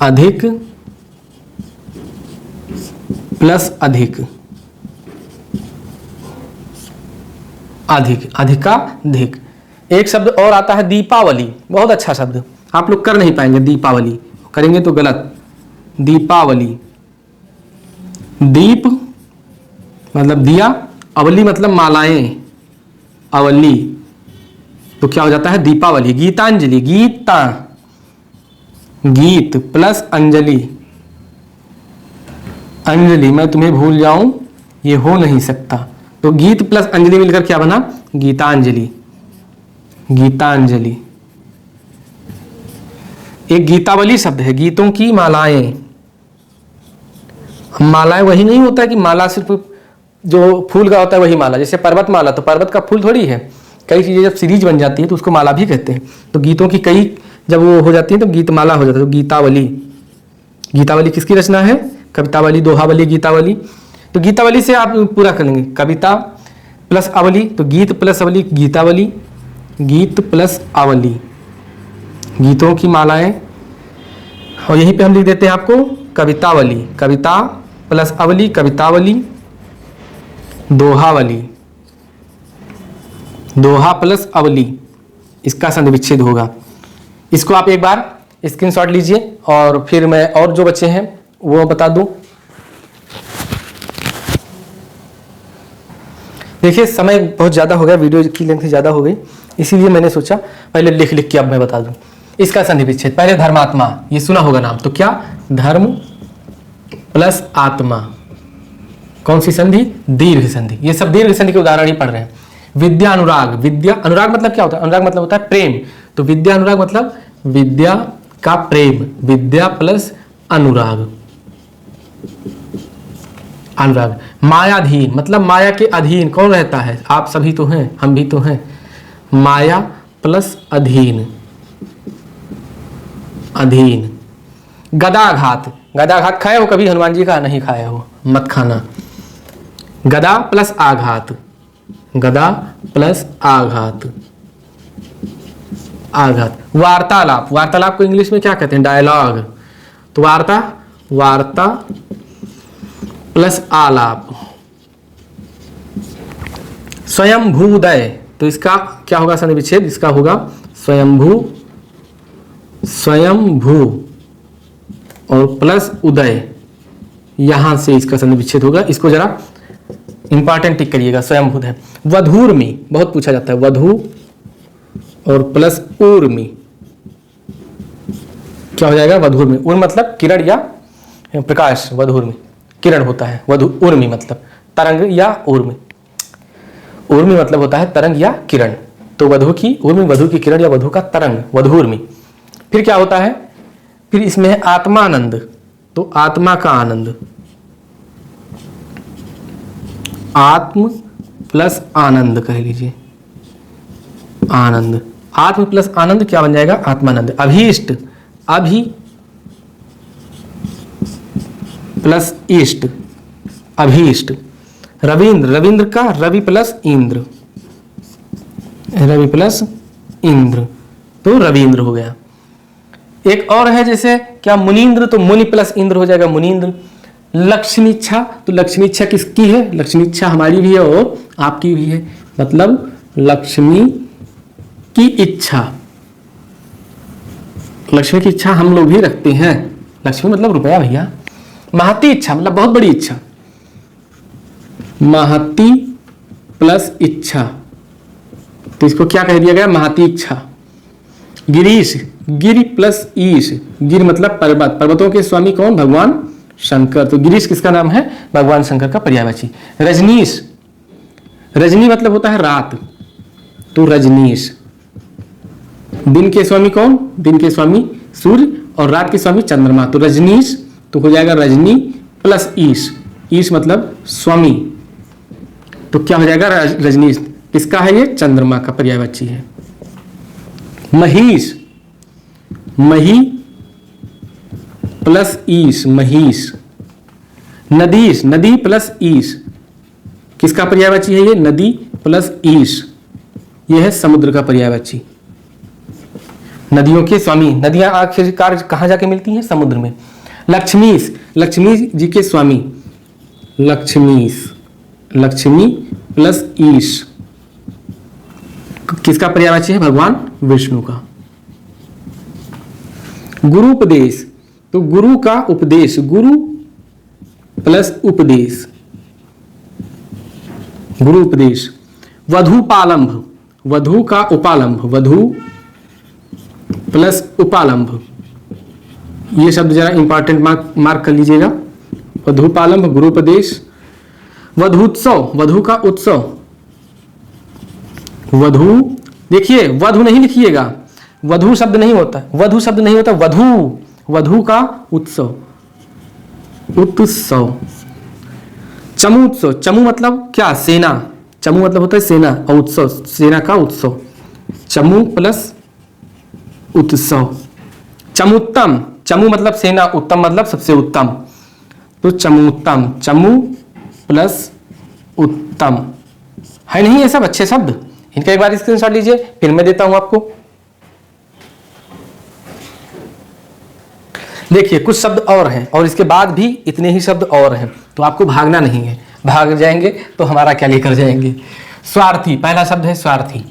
अधिक प्लस अधिक, अधिक, अधिकाधिक। एक शब्द और आता है दीपावली, बहुत अच्छा शब्द, आप लोग कर नहीं पाएंगे दीपावली, करेंगे तो गलत। दीपावली, दीप मतलब दिया, अवली मतलब मालाएं, अवली, तो क्या हो जाता है? दीपावली। गीतांजलि, गीता, गीत प्लस अंजलि, अंजलि, मैं तुम्हें भूल जाऊं ये हो नहीं सकता, तो गीत प्लस अंजलि मिलकर क्या बना? गीतांजलि, गीतांजलि। एक गीतावली शब्द है, गीतों की मालाएं। मालाएं वही नहीं होता है कि माला सिर्फ जो फूल का होता है वही माला, जैसे पर्वत माला, तो पर्वत का फूल थोड़ी है, कई चीजें जब सीरीज बन जाती है तो उसको माला भी कहते हैं। तो गीतों की कई जब वो हो जाती है तो गीतमाला हो जाता है, तो गीतावली। गीतावली किसकी रचना है? कवितावली, दोहावली, गीतावली। तो गीतावली से आप पूरा कर लेंगे, कविता प्लस अवली, तो गीत प्लस अवली, गीतावली, गीत प्लस अवली, गीतों की मालाएं, और यहीं पे हम लिख देते हैं आपको कवितावली, कविता प्लस अवली, कवितावली, दोहावली, दोहा प्लस अवली, इसका संधि विच्छेद होगा। इसको आप एक बार स्क्रीनशॉट लीजिए और फिर मैं और जो बच्चे हैं वो बता दूं। देखिए समय बहुत ज़्यादा हो गया, वीडियो की लेंथ ज़्यादा हो गई, इसीलिए मैंने सोचा पहले लिख लिख के अब मैं बता दूं। इसका संधि विच्छेद, पहले धर्मात्मा, ये सुना होगा नाम, तो क्या धर्म प्लस आत्मा, कौन सी संधि? दीर्घ संधि। ये सब दीर्घ संधि के उदाहरण ही पढ़ रहे हैं। विद्या अनुराग, विद्या अनुराग मतलब क्या होता है? अनुराग मतलब होता है प्रेम, तो विद्या अनुराग मतलब विद्या का प्रेम, विद्या प्लस अनुराग, अनुराग। मायाधीन मतलब माया के अधीन कौन रहता है? आप सभी तो हैं, हम भी तो हैं, माया प्लस अधीन, अधीन। गदाघात, गदाघात खाए हो कभी हनुमान जी का? नहीं खाया हो, मत खाना। गदा प्लस आघात, गदा प्लस आघात, आघात। वार्तालाप, वार्तालाप को इंग्लिश में क्या कहते हैं? डायलॉग, तो वार्ता, वार्ता प्लस आलाप। स्वयंभूदय, तो इसका क्या होगा संधि विच्छेद? इसका होगा स्वयंभू, स्वयंभू और प्लस उदय, यहां से इसका संधि विच्छेद होगा। इसको जरा इंपॉर्टेंट टिक करिएगा, स्वयंभूदय। वधूर्मी, बहुत पूछा जाता है, वधू और प्लस ऊर्मी, क्या हो जाएगा? वधूर्मी। उर्म मतलब किरण या प्रकाश, वधूर्मी किरण होता है, वधु ऊर्मी मतलब तरंग या ऊर्मी, ऊर्मी मतलब होता है तरंग या किरण, तो वधु की ऊर्मी, वधु की किरण या वधु का तरंग, वधूर्मी। फिर क्या होता है? फिर इसमें है आत्मानंद, तो आत्मा का आनंद, आत्म प्लस आनंद कह लीजिए, आनंद। आत्म प्लस आनंद क्या बन जाएगा? आत्मानंद। अभीष्ट, अभी प्लस इष्ट, अभीष्ट। रविंद्र, रविंद्र का रवि प्लस इंद्र, रवि प्लस इंद्र, तो रविंद्र हो गया। एक और है जैसे क्या? मुनीन्द्र, तो मुनि प्लस इंद्र हो जाएगा मुनीन्द्र। लक्ष्मी इच्छा, तो लक्ष्मी इच्छा किसकी है? लक्ष्मी इच्छा हमारी भी है और आपकी भी है, मतलब लक्ष्मी की इच्छा, लक्ष्मी की इच्छा हम लोग भी रखते हैं। लक्ष्मी मतलब रुपया भैया। महती इच्छा मतलब बहुत बड़ी इच्छा, महती प्लस इच्छा, तो इसको क्या कह दिया गया? महती इच्छा। गिरीश, गिरि प्लस ईश, गिर मतलब पर्वत, पर्वतों के स्वामी कौन? भगवान शंकर, तो गिरीश किसका नाम है? भगवान शंकर का पर्यायवाची। रजनीश, रजनी मतलब होता है रात, तो रजनीश। दिन के स्वामी कौन? दिन के स्वामी सूर्य और रात के स्वामी चंद्रमा, तो रजनीश, तो हो जाएगा रजनी प्लस ईश, ईश मतलब स्वामी, तो क्या हो जाएगा? रजनीश। किसका है ये? चंद्रमा का पर्यायवाची है। महिष, मही प्लस ईश, महिष। नदीश, नदी प्लस ईश, किसका पर्यायवाची है ये? नदी प्लस ईश, यह है समुद्र का पर्यायवाची। नदियों के स्वामी, नदियां आखिरकार कहां जाके मिलती हैं? समुद्र में। लक्ष्मीश, लक्ष्मी जी के स्वामी, लक्ष्मीश, लक्ष्मी प्लस ईश, किसका पर्यायवाची है? भगवान विष्णु का। गुरुपदेश, तो गुरु का उपदेश, गुरु प्लस उपदेश, गुरु उपदेश। वधुपालंभ, वधु का उपालंभ, वधु प्लस उपालंभ, ये शब्द जरा इंपॉर्टेंट मार्क कर लीजिएगा। वधुपालंभ, गुरुपदेश। वधुत्सव, वधु का उत्सव, वधु, देखिए वधु नहीं लिखिएगा, वधु शब्द नहीं होता, वधु शब्द नहीं होता, वधु, वधु का उत्सव, उत्सव। चमूत्सव, चमू मतलब क्या? सेना, चमू मतलब होता है सेना, और उत्सव सेना का उत्सव, चमू प्लस उत्सव। चमुत्तम, चमू मतलब सेना, उत्तम मतलब सबसे उत्तम, तो चमूत्तम, चमू प्लस उत्तम। है नहीं ये सब अच्छे शब्द? इनका एक बार स्क्रीनशॉट लीजिए, फिर मैं देता हूं आपको। देखिए कुछ शब्द और हैं और इसके बाद भी इतने ही शब्द और हैं, तो आपको भागना नहीं है, भाग जाएंगे तो हमारा क्या लेकर जाएंगे। स्वार्थी, पहला शब्द है स्वार्थी।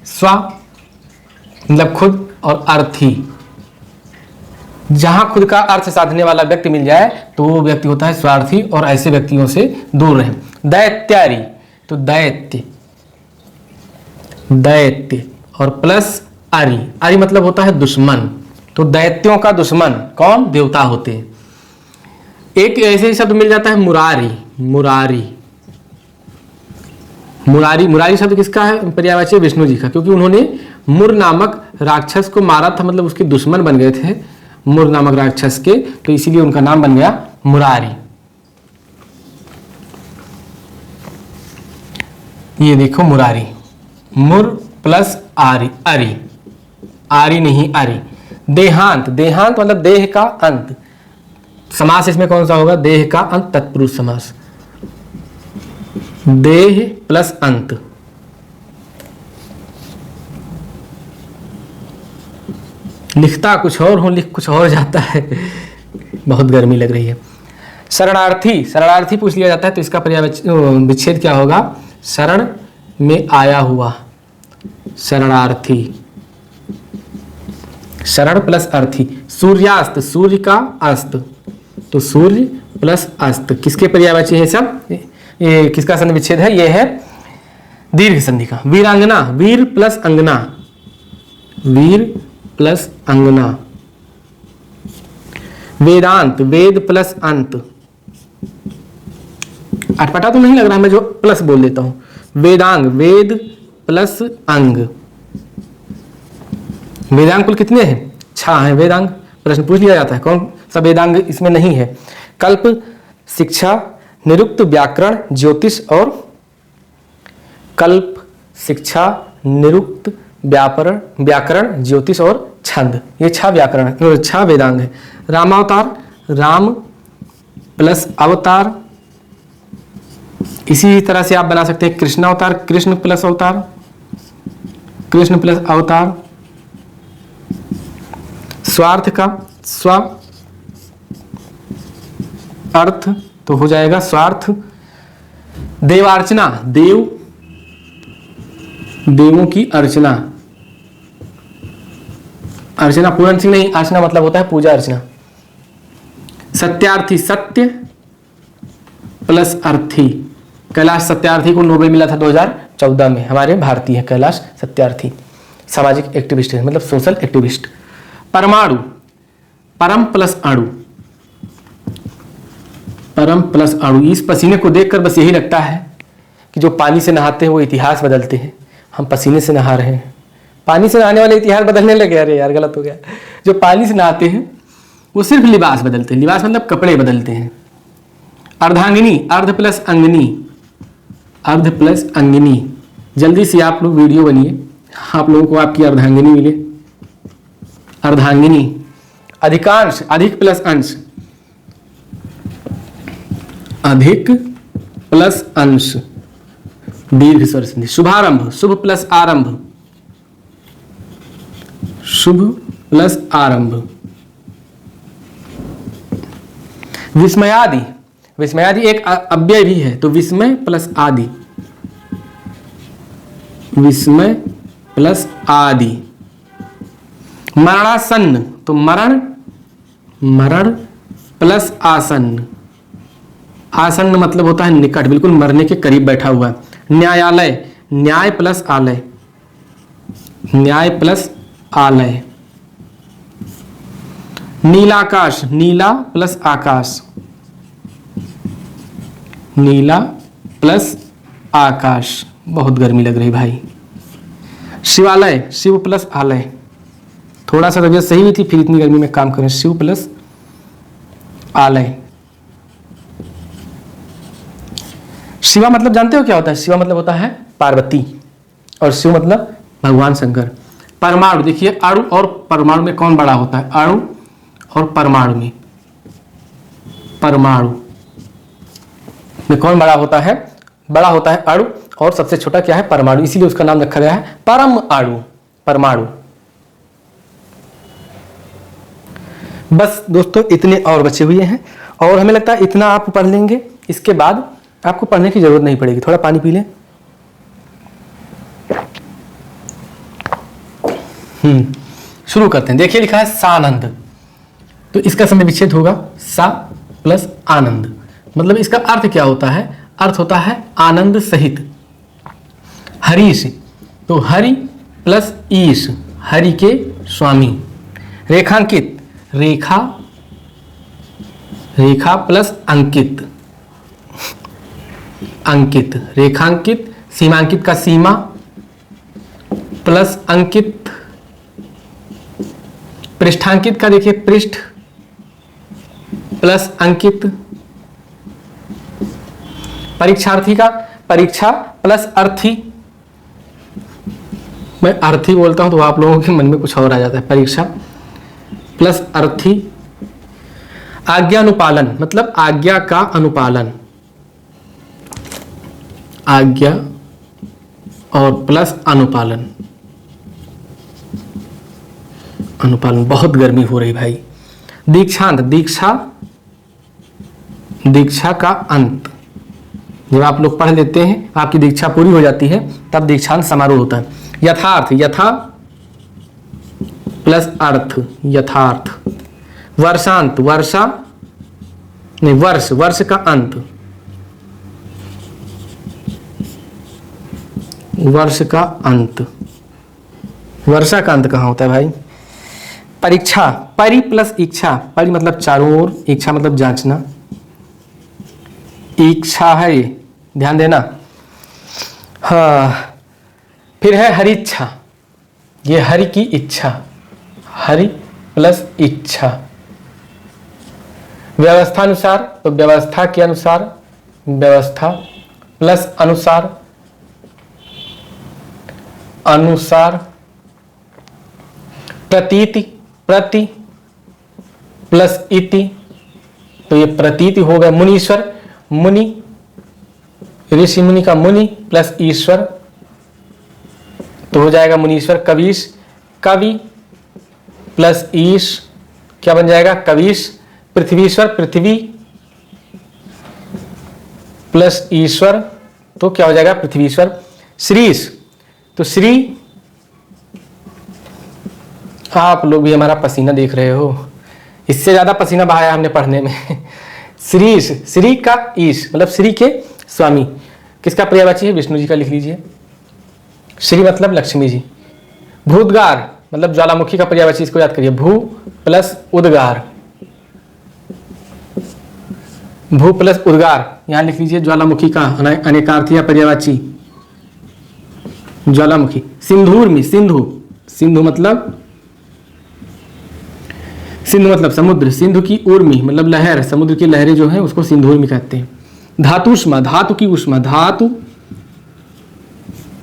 स्व मतलब खुद और अर्थी, जहां खुद का अर्थ साधने वाला व्यक्ति मिल जाए तो वो व्यक्ति होता है स्वार्थी और ऐसे व्यक्तियों से दूर रहें। दैत्यारी, तो दैत्य, दैत्य और प्लस आरी, आरी मतलब होता है दुश्मन, तो दैत्यों का दुश्मन कौन, देवता होते हैं। एक ऐसे ही शब्द मिल जाता है मुरारी, मुरारी, मुरारी, मुरारी शब्द किसका है, पर्यायवाची विष्णु जी का, क्योंकि उन्होंने मुर नामक राक्षस को मारा था, मतलब उसके दुश्मन बन गए थे मुर नामक राक्षस के, तो इसीलिए उनका नाम बन गया मुरारी। ये देखो मुरारी, मुर प्लस आरी, अरी, आरी नहीं अरी। देहांत, देहांत मतलब देह का अंत, समास इसमें कौन सा होगा, देह का अंत, तत्पुरुष समास, देह प्लस अंत। लिखता कुछ और हूं, लिख कुछ और जाता है, बहुत गर्मी लग रही है। शरणार्थी, शरणार्थी पूछ लिया जाता है तो इसका पर्याय विच्छेद क्या होगा, शरण में आया हुआ, शरणार्थी, शरण प्लस अर्थी। सूर्यास्त, सूर्य का अस्त, तो सूर्य प्लस अस्त, किसके पर्यायवाची है सब, ये किसका संधि विच्छेद है, ये है दीर्घ संधि का। वीरांगना, वीर प्लस अंगना, वीर प्लस अंगना। वेदांत, वेद प्लस अंत, अटपटा तो नहीं लग रहा, मैं जो प्लस बोल देता हूं। वेदांग, वेद प्लस अंग। वेदांग कुल कितने हैं, 6 हैं वेदांग, प्रश्न पूछ लिया जाता है, कौन सा वेदांग इसमें नहीं है। कल्प, शिक्षा, निरुक्त, व्याकरण, ज्योतिष और कल्प, शिक्षा, निरुक्त, व्याकरण, ज्योतिष और छंद, ये 6 व्याकरण, 6 वेदांग है। रामावतार, राम प्लस अवतार, इसी तरह से आप बना सकते हैं कृष्णावतार, कृष्ण प्लस अवतार, कृष्ण प्लस अवतार। स्वार्थ का स्व अर्थ तो हो जाएगा स्वार्थ। देवार्चना, देव, देवों की अर्चना, अर्चना पूर्ण सिंह नहीं, अर्चना मतलब होता है पूजा अर्चना। सत्यार्थी, सत्य प्लस अर्थी, कैलाश सत्यार्थी को नोबेल मिला था 2014 में, हमारे भारतीय है कैलाश सत्यार्थी, सामाजिक एक्टिविस्ट है, मतलब सोशल एक्टिविस्ट। परमाणु, परम प्लस अणु, परम प्लस अणु। इस पसीने को देखकर बस यही लगता है कि जो पानी से नहाते हैं वो इतिहास बदलते हैं, हम पसीने से नहा रहे हैं, पानी से नहाने वाले इतिहास बदलने लगे, अरे यार गलत हो गया। जो पानी से नहाते हैं वो सिर्फ लिबास बदलते हैं, लिबास मतलब कपड़े बदलते हैं। अर्धांगिनी, अर्ध प्लस अंगनी, अर्ध प्लस अंगनी। जल्दी से आप लोग वीडियो बनिए, आप लोगों को आपकी अर्धांगिनी मिले। अर्धांगिनी। अधिकांश, अधिक प्लस अंश, अधिक प्लस अंश, दीर्घ स्वर संधि। शुभारंभ, शुभ प्लस आरंभ, शुभ प्लस आरंभ। विस्मयादि, विस्मयादि एक अव्यय भी है, तो विस्मय प्लस आदि, विस्मय प्लस आदि। मरणासन्न, तो मरण, मरण प्लस आसन्न, आसन्न मतलब होता है निकट, बिल्कुल मरने के करीब बैठा हुआ। न्यायालय, न्याय प्लस आलय, न्याय प्लस आलय। नीलाकाश, नीला प्लस आकाश, नीला प्लस आकाश। बहुत गर्मी लग रही भाई। शिवालय, शिव प्लस आलय, थोड़ा सा तबियत सही हुई थी फिर इतनी गर्मी में काम करें। शिव प्लस आलय। शिवा मतलब जानते हो क्या होता है, शिवा मतलब होता है पार्वती और शिव मतलब भगवान शंकर। परमाणु, देखिए अणु और परमाणु में कौन बड़ा होता है, अणु और परमाणु में, परमाणु में कौन बड़ा होता है, बड़ा होता है अणु और सबसे छोटा क्या है, परमाणु, इसीलिए उसका नाम रखा गया है परम अणु, परमाणु। बस दोस्तों इतने और बचे हुए हैं और हमें लगता है इतना आप पढ़ लेंगे, इसके बाद आपको पढ़ने की जरूरत नहीं पड़ेगी। थोड़ा पानी पी लें। शुरू करते हैं। देखिए लिखा है सानंद, तो इसका समय विच्छेद होगा सा प्लस आनंद। मतलब इसका अर्थ क्या होता है? अर्थ होता है आनंद सहित। हरीश, तो हरि प्लस ईश, हरि के स्वामी। रेखांकित, रेखा, रेखा प्लस अंकित, अंकित। रेखांकित, सीमांकित का सीमा प्लस अंकित। पृष्ठांकित का देखिए पृष्ठ प्लस अंकित। परीक्षार्थी का परीक्षा प्लस अर्थी। मैं अर्थी बोलता हूं तो आप लोगों के मन में कुछ और आ जाता है। परीक्षा प्लस अर्थी। आज्ञा अनुपालन, मतलब आज्ञा का अनुपालन, आज्ञा और प्लस अनुपालन, अनुपालन। बहुत गर्मी हो रही भाई। दीक्षांत, दीक्षा, दीक्षा का अंत। जब आप लोग पढ़ लेते हैं, आपकी दीक्षा पूरी हो जाती है, तब दीक्षांत समारोह होता है। यथार्थ, यथा प्लस अर्थ, यथार्थ। वर्षांत, वर्षा नहीं, वर्ष, वर्ष का अंत, वर्ष का अंत। वर्षा का अंत कहाँ होता है भाई? परीक्षा, परि प्लस इच्छा। परि मतलब चारों ओर, इच्छा मतलब जांचना। इच्छा है ये, ध्यान देना। हाँ, फिर है हरिच्छा, ये हरि की इच्छा, हरि प्लस इच्छा। व्यवस्था अनुसार, तो व्यवस्था के अनुसार, व्यवस्था प्लस अनुसार, अनुसार। प्रतीति, प्रति प्लस इति, तो ये प्रतीति हो गया। मुनीश्वर, मुनि, ऋषि मुनि का मुनि प्लस ईश्वर, तो हो जाएगा मुनीश्वर। कवीश, कवि प्लस ईश, क्या बन जाएगा? कवीश। पृथ्वीश्वर, पृथ्वी प्लस ईश्वर, तो क्या हो जाएगा? पृथ्वीश्वर। श्रीश, तो श्री, आप लोग भी हमारा पसीना देख रहे हो, इससे ज्यादा पसीना बहाया हमने पढ़ने में। श्रीश, श्री का ईश, मतलब श्री के स्वामी। किसका पर्यायवाची है? विष्णु जी का, लिख लीजिए। श्री मतलब लक्ष्मी जी। भूतगार मतलब ज्वालामुखी का पर्यायवाची, इसको याद करिए। भू प्लस उद्गार, भू प्लस उद्गार, यहां लिख लीजिए। ज्वालामुखी का अनेकार्थी या पर्यायवाची ज्वालामुखी। सिंधूर में, सिंधु, सिंधु मतलब, सिंधु मतलब समुद्र। सिंधु की ऊर्मी मतलब लहर, समुद्र की लहरें जो है उसको सिंधूर में कहते हैं। धातुष्मा, धातु की उष्मा, धातु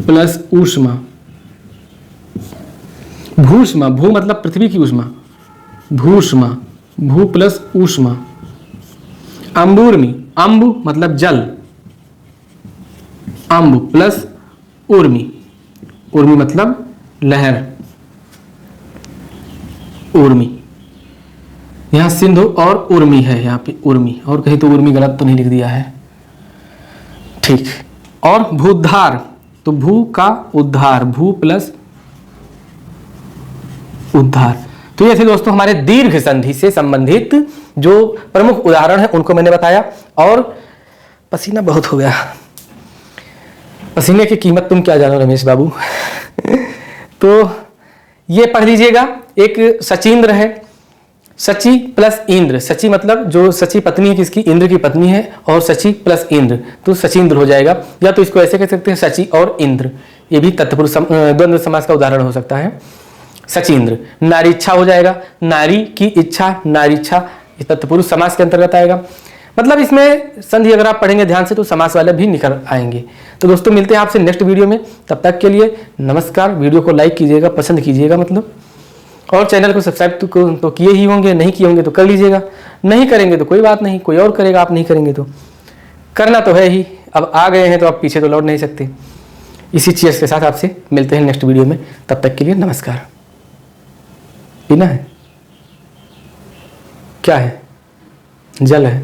प्लस ऊष्मा। भूष्मा, भू मतलब पृथ्वी की उष्मा, भूष्मा, भू प्लस ऊष्मा। अंबुर्मी, अंबु मतलब जल, अंबु प्लस ऊर्मी, ऊर्मी मतलब लहर, ऊर्मी। यहां सिंधु और उर्मी है, यहां पे उर्मी, और कहीं तो उर्मी गलत तो नहीं लिख दिया है? ठीक। और भूद्धार, तो भू का उद्धार, भू प्लस उद्धार। तो ये थे दोस्तों हमारे दीर्घ संधि से संबंधित जो प्रमुख उदाहरण है, उनको मैंने बताया। और पसीना बहुत हो गया, पसीने की कीमत तुम क्या जानो रमेश बाबू। तो ये पढ़ लीजिएगा। एक सचिंद्र है, सची प्लस इंद्र। सची मतलब जो सची पत्नी है किसकी? इंद्र की पत्नी है, और सची प्लस इंद्र तो सचिंद्र हो जाएगा। या तो इसको ऐसे कह सकते हैं सची और इंद्र, ये भी तत्पुरुष द्वंद्व समास का उदाहरण हो सकता है। सचिंद्र। नारीच्छा हो जाएगा, नारी की इच्छा, नारीच्छा, ये तत्पुरुष समास के अंतर्गत आएगा। मतलब इसमें संधि अगर आप पढ़ेंगे ध्यान से तो समास वाले भी निकल आएंगे। तो दोस्तों मिलते हैं आपसे नेक्स्ट वीडियो में, तब तक के लिए नमस्कार। वीडियो को लाइक कीजिएगा, पसंद कीजिएगा मतलब, और चैनल को सब्सक्राइब तो किए ही होंगे, नहीं किए होंगे तो कर लीजिएगा। नहीं करेंगे तो कोई बात नहीं, कोई और करेगा, आप नहीं करेंगे तो करना तो है ही। अब आ गए हैं तो आप पीछे तो लौट नहीं सकते। इसी चीज़ के साथ आपसे मिलते हैं नेक्स्ट वीडियो में, तब तक के लिए नमस्कार। पीना है? क्या है? जल है,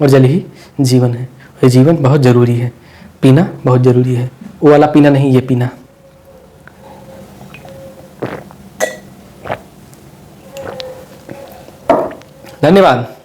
और जल ही जीवन है। ये जीवन बहुत ज़रूरी है, पीना बहुत ज़रूरी है। वो वाला पीना नहीं, ये पीना। धन्यवाद।